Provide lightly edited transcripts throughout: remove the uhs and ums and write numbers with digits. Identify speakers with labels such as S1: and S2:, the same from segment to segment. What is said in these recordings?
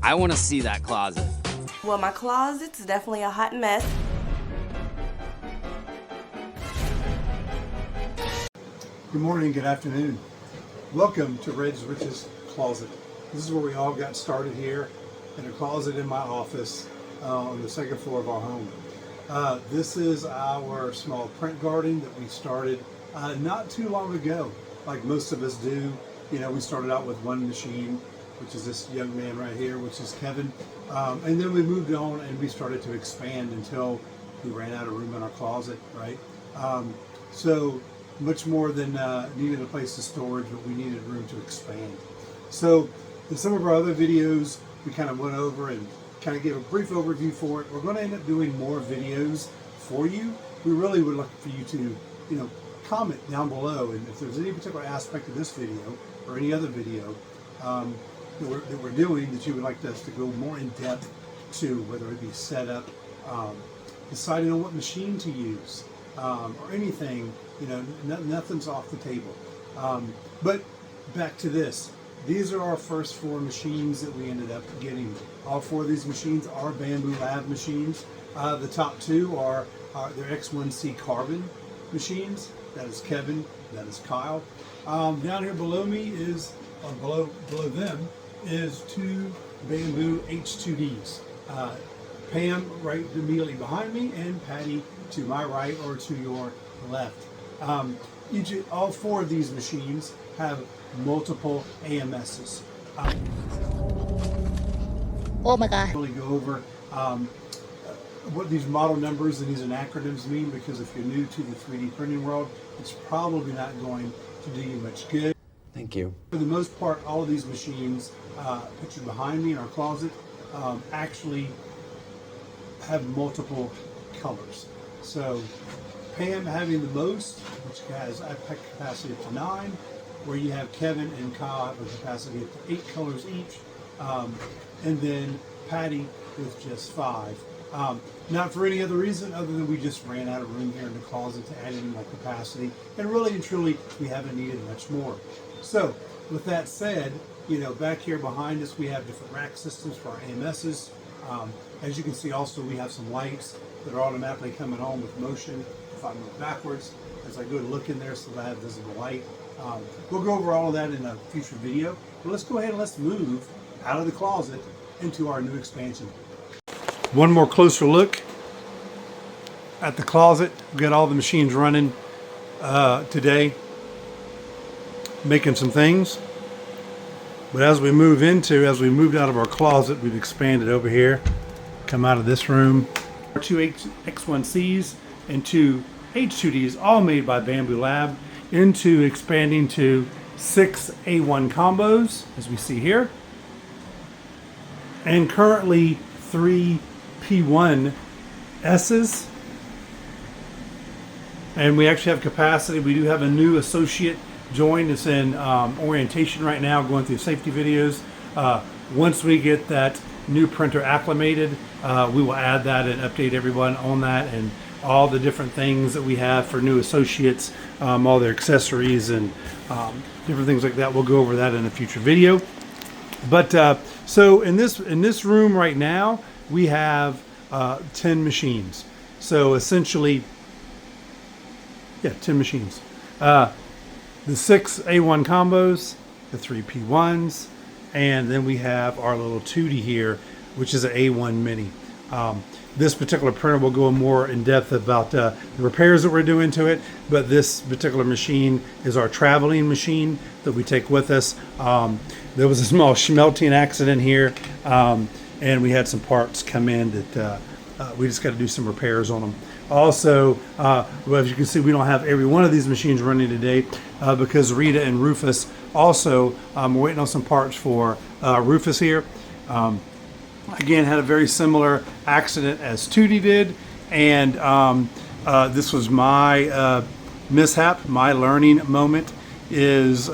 S1: I want to see that closet.
S2: Well, my closet's definitely a hot mess.
S3: Good morning, good afternoon. Welcome to Red's Rich's Closet. This is where we all got started here in a closet in my office on the second floor of our home. This is our small print garden that we started not too long ago, like most of us do. You know, we started out with one machine, which is this young man right here, which is Kevin. And then we moved on and we started to expand until we ran out of room in our closet, right? So much more than needing a place to storage, but we needed room to expand. So in some of our other videos, we kind of went over and kind of gave a brief overview for it. We're going to end up doing more videos for you. We really would like for you to, comment down below, and if there's any particular aspect of this video or any other video that we're doing that you would like us to go more in depth to, whether it be setup, deciding on what machine to use, or anything, nothing's off the table. But back to this. These are our first 4 machines that we ended up getting. All 4 of these machines are Bambu Lab machines. The top 2 are their X1C carbon machines. That is Kevin, that is Kyle. Down here below me is, or below them, is 2 Bambu H2Ds. Pam right immediately behind me, and Patty to my right or to your left. All 4 of these machines have multiple AMSs.
S4: Oh my God.
S3: Really go over what these model numbers and these acronyms mean, because if you're new to the 3D printing world, it's probably not going to do you much good.
S1: Thank you.
S3: For the most part, all of these machines pictured behind me in our closet actually have multiple colors. So Pam having the most, which has a capacity up to 9, where you have Kevin and Kyle have a capacity up to 8 colors each, and then Patty with just 5. Not for any other reason other than we just ran out of room here in the closet to add any more capacity, and really and truly we haven't needed much more. So with that said, back here behind us we have different rack systems for our AMSs. As you can see, also we have some lights that are automatically coming on with motion if I move backwards as I go to look in there, so that I have visible light. We'll go over all of that in a future video, but let's go ahead and let's move out of the closet into our new expansion. One more closer look at the closet. We've got all the machines running today, making some things. But as we moved out of our closet, we've expanded over here, come out of this room. Our 2 X1Cs and 2 H2Ds, all made by Bambu Lab, into expanding to 6 A1 combos, as we see here, and currently 3 P1 S's. And we actually have capacity. We do have a new associate join that's in orientation right now, going through safety videos. Once we get that new printer acclimated, we will add that and update everyone on that, and all the different things that we have for new associates, all their accessories and different things like that. We'll go over that in a future video. But so in this room right now, we have 10 machines. So essentially, 10 machines. The 6 A1 combos, the 3 P1s, and then we have our little 2D here, which is an A1 mini. This particular printer will go more in depth about the repairs that we're doing to it, but this particular machine is our traveling machine that we take with us. There was a small smelting accident here, and we had some parts come in that we just got to do some repairs on them. Also, as you can see, we don't have every one of these machines running today because Rita and Rufus also, we're waiting on some parts for Rufus here. Again, had a very similar accident as Tootie did, and this was my mishap. My learning moment is,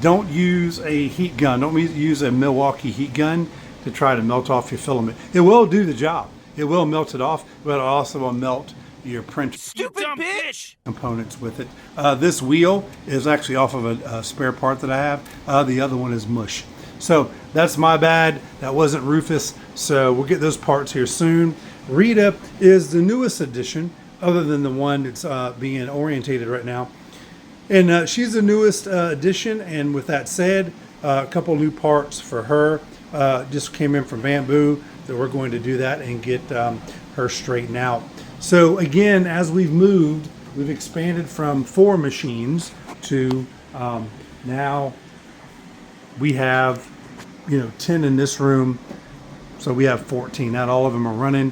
S3: don't use a heat gun. Don't use a Milwaukee heat gun to try to melt off your filament. It will do the job. It will melt it off, but it also will melt your printer components with it. This wheel is actually off of a spare part that I have. The other one is mush. So that's my bad. That wasn't Rufus. So we'll get those parts here soon. Rita is the newest addition, other than the one that's being orientated right now. And she's the newest addition. And with that said, a couple new parts for her just came in from Bamboo that we're going to do that and get her straightened out. So again, as we've moved, we've expanded from 4 machines to now we have 10 in this room, so we have 14. Not all of them are running,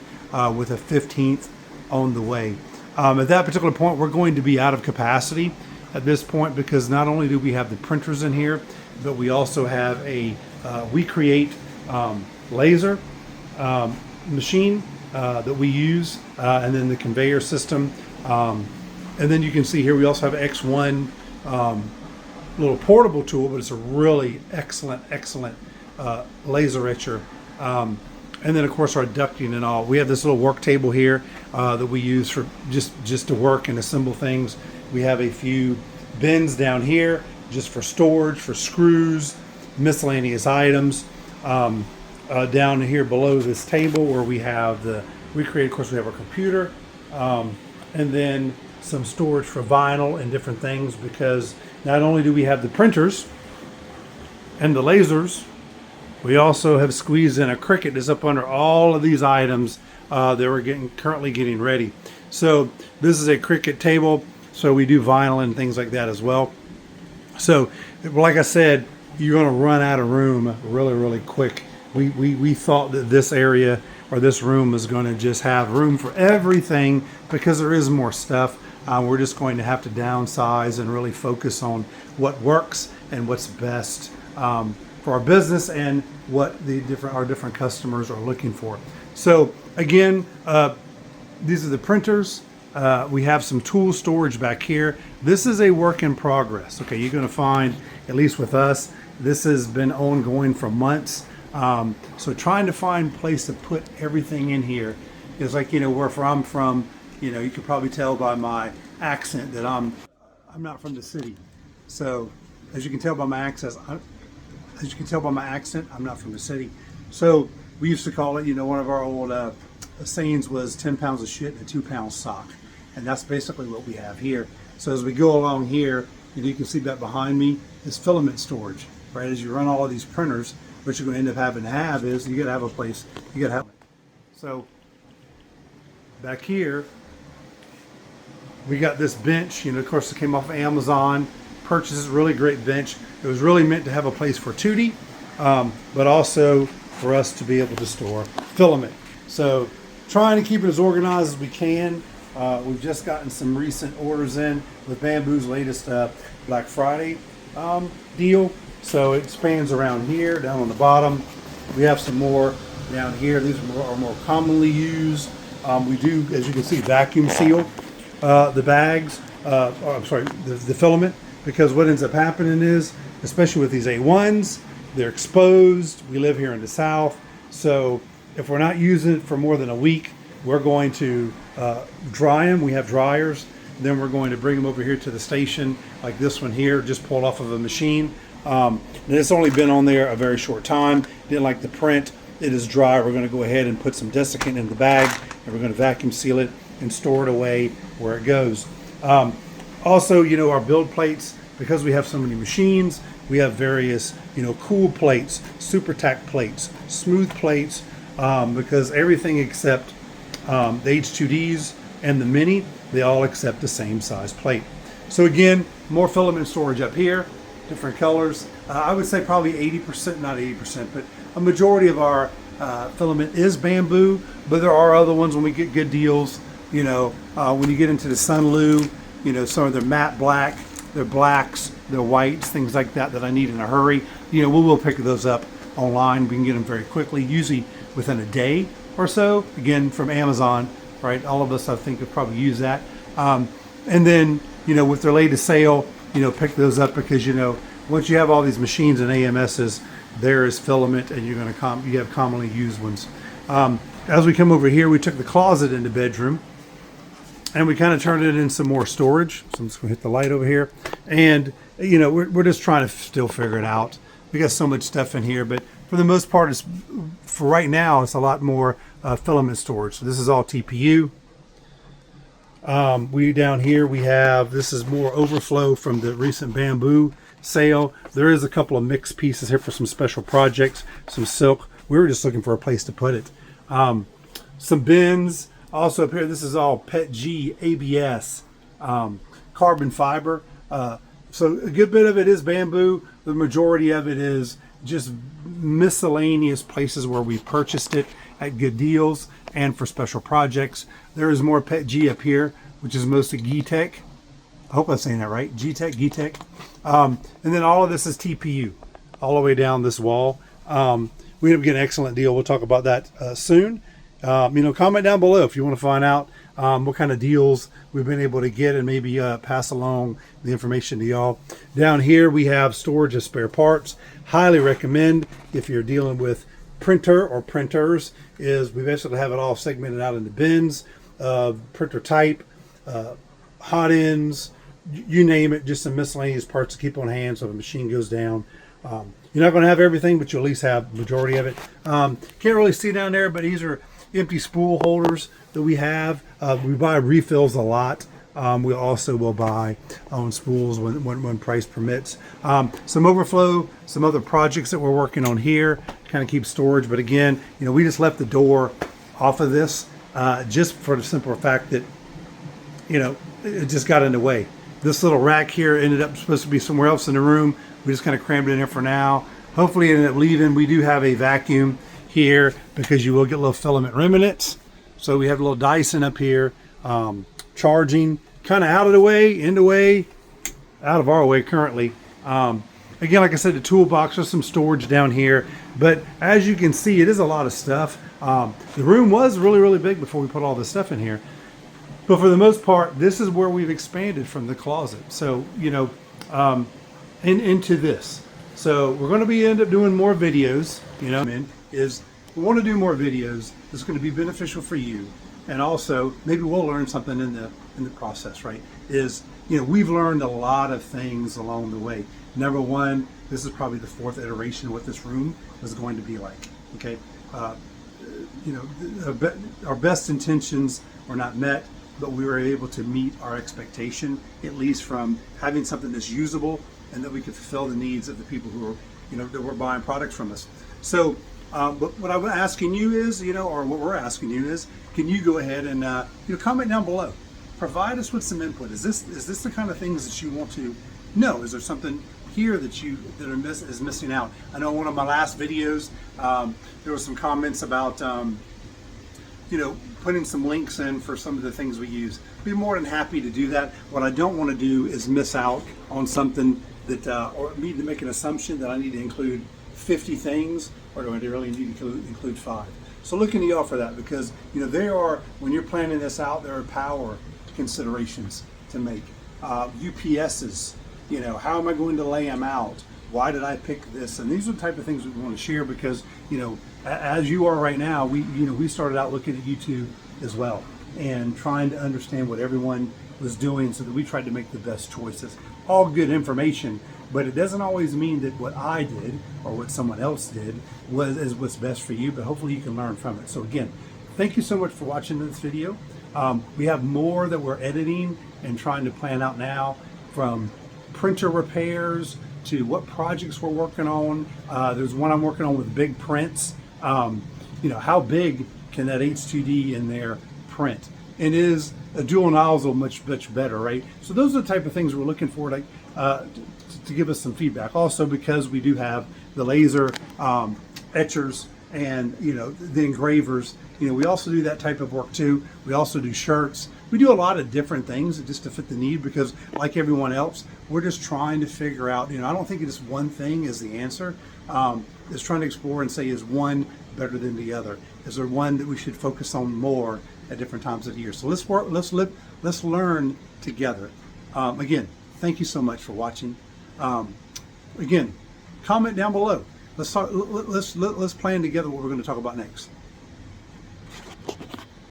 S3: with a 15th on the way. At that particular point, we're going to be out of capacity at this point, because not only do we have the printers in here, but we also have a WeCreate laser machine that we use, and then the conveyor system, and then you can see here we also have X1 little portable tool, but it's a really excellent laser etcher. And then of course our ducting and all. We have this little work table here that we use for just to work and assemble things. We have a few bins down here just for storage, for screws, miscellaneous items. Down here below this table where we have the WeCreate, of course we have our computer, and then some storage for vinyl and different things, because not only do we have the printers and the lasers, we also have squeezed in a Cricut that's up under all of these items that we're currently getting ready. So this is a Cricut table, so we do vinyl and things like that as well. So like I said, you're going to run out of room really quick. We thought that this area or this room was going to just have room for everything, because there is more stuff. We're just going to have to downsize and really focus on what works and what's best for our business and what our different customers are looking for. So again, these are the printers. We have some tool storage back here. This is a work in progress. Okay, you're going to find, at least with us, this has been ongoing for months. So trying to find a place to put everything in here is like, where I'm from, you can probably tell by my accent that I'm not from the city. So as you can tell by my accent, I'm not from the city. So we used to call it, one of our old sayings was 10 pounds of shit and a 2-pound sock. And that's basically what we have here. So as we go along here, you can see that behind me is filament storage, right? As you run all of these printers, what you're going to end up having to have is you got to have a place, you got to have. So back here, we got this bench, of course it came off of Amazon, purchased this really great bench. It was really meant to have a place for Tootie, but also for us to be able to store filament. So trying to keep it as organized as we can. We've just gotten some recent orders in with Bamboo's latest Black Friday deal. So it spans around here, down on the bottom. We have some more down here. These are more commonly used. We do, as you can see, vacuum seal the bags, the filament, because what ends up happening is, especially with these A1s, they're exposed. We live here in the South. So if we're not using it for more than a week, we're going to dry them. We have dryers. Then we're going to bring them over here to the station, like this one here, just pulled off of a machine. And it's only been on there a very short time. Didn't like the print. It is dry. We're going to go ahead and put some desiccant in the bag, and we're going to vacuum seal it and store it away where it goes. Also, our build plates, because we have so many machines, we have various, cool plates, super tack plates, smooth plates, because everything except the H2Ds and the Mini, they all accept the same size plate. So again, more filament storage up here, different colors. I would say probably 80%, not 80%, but a majority of our filament is Bamboo, but there are other ones when we get good deals. When you get into the Sunlu, some of their matte black, their blacks, their whites, things like that I need in a hurry. We will pick those up online. We can get them very quickly, usually within a day or so. Again, from Amazon, right? All of us, I think, have probably used that. And then, with their latest sale, pick those up, because, once you have all these machines and AMSs, there is filament, and you're going to you have commonly used ones. As we come over here, we took the closet in the bedroom, and we kind of turned it in some more storage. So I'm just going to hit the light over here, and we're just trying to still figure it out. we got so much stuff in here, but for the most part, it's, for right now, it's a lot more filament storage. So this is all TPU. We down here, we have, this is more overflow from the recent bamboo sale. There is a couple of mixed pieces here for some special projects, some silk. We were just looking for a place to put it. Some bins. Also up here, this is all PETG ABS, carbon fiber. So a good bit of it is bamboo. The majority of it is just miscellaneous places where we purchased it at good deals and for special projects. There is more PETG up here, which is mostly G-Tech. I hope I'm saying that right. G-Tech, G-Tech. And then all of this is TPU all the way down this wall. We ended up getting an excellent deal. We'll talk about that soon. Comment down below if you want to find out what kind of deals we've been able to get and maybe pass along the information to y'all. Down here we have storage of spare parts. Highly recommend if you're dealing with printer or printers, is we basically have it all segmented out into bins, printer type, hot ends, you name it, just some miscellaneous parts to keep on hand so if a machine goes down. You're not going to have everything, but you'll at least have the majority of it. Can't really see down there, but these are empty spool holders that we have. We buy refills a lot. We also will buy on spools when price permits. Some overflow, some other projects that we're working on here, kind of keep storage. But again, we just left the door off of this just for the simple fact that, it just got in the way. This little rack here ended up supposed to be somewhere else in the room. We just kind of crammed it in here for now. Hopefully it ended up leaving. We do have a vacuum here because you will get little filament remnants. So we have a little Dyson up here, charging, kind of out of the way, in the way, out of our way currently. Again, like I said, the toolbox, there's some storage down here, but as you can see, it is a lot of stuff. The room was really, really big before we put all this stuff in here. But for the most part, this is where we've expanded from the closet. So, into this. So we're going to end up doing more videos, we want to do more videos that's going to be beneficial for you. And also, maybe we'll learn something in the process, right? We've learned a lot of things along the way. Number one, this is probably the 4th iteration of what this room is going to be like, okay? Our best intentions were not met, but we were able to meet our expectation, at least from having something that's usable and that we could fulfill the needs of the people who are, that were buying products from us. So, but what I'm asking you is, or what we're asking you is, can you go ahead and comment down below? Provide us with some input. Is this the kind of things that you want to know? Is there something here that is missing out? I know in one of my last videos, there was some comments about putting some links in for some of the things we use. Be more than happy to do that. What I don't want to do is miss out on something that, or me to make an assumption that I need to include 50 things, or do I really need to include 5? So looking to y'all for that, because when you're planning this out, there are power considerations to make. UPSs, how am I going to lay them out? Why did I pick this? And these are the type of things we want to share because, as you are right now, we started out looking at YouTube as well and trying to understand what everyone was doing so that we tried to make the best choices. All good information, but it doesn't always mean that what I did or what someone else did is what's best for you, but hopefully you can learn from it. So again, thank you so much for watching this video. We have more that we're editing and trying to plan out now, from printer repairs to what projects we're working on. There's one I'm working on with big prints. How big can that H2D in there print? And is a dual nozzle much better, right? So those are the type of things we're looking for to give us some feedback. Also, because we do have the laser etchers and the engravers, we also do that type of work too. We also do shirts. We do a lot of different things just to fit the need, because like everyone else, we're just trying to figure out, I don't think it's one thing is the answer. It's trying to explore and say, is one better than the other? Is there one that we should focus on more at different times of the year? So let's learn together. Again, thank you so much for watching. Again, comment down below. Let's plan together what we're going to talk about next.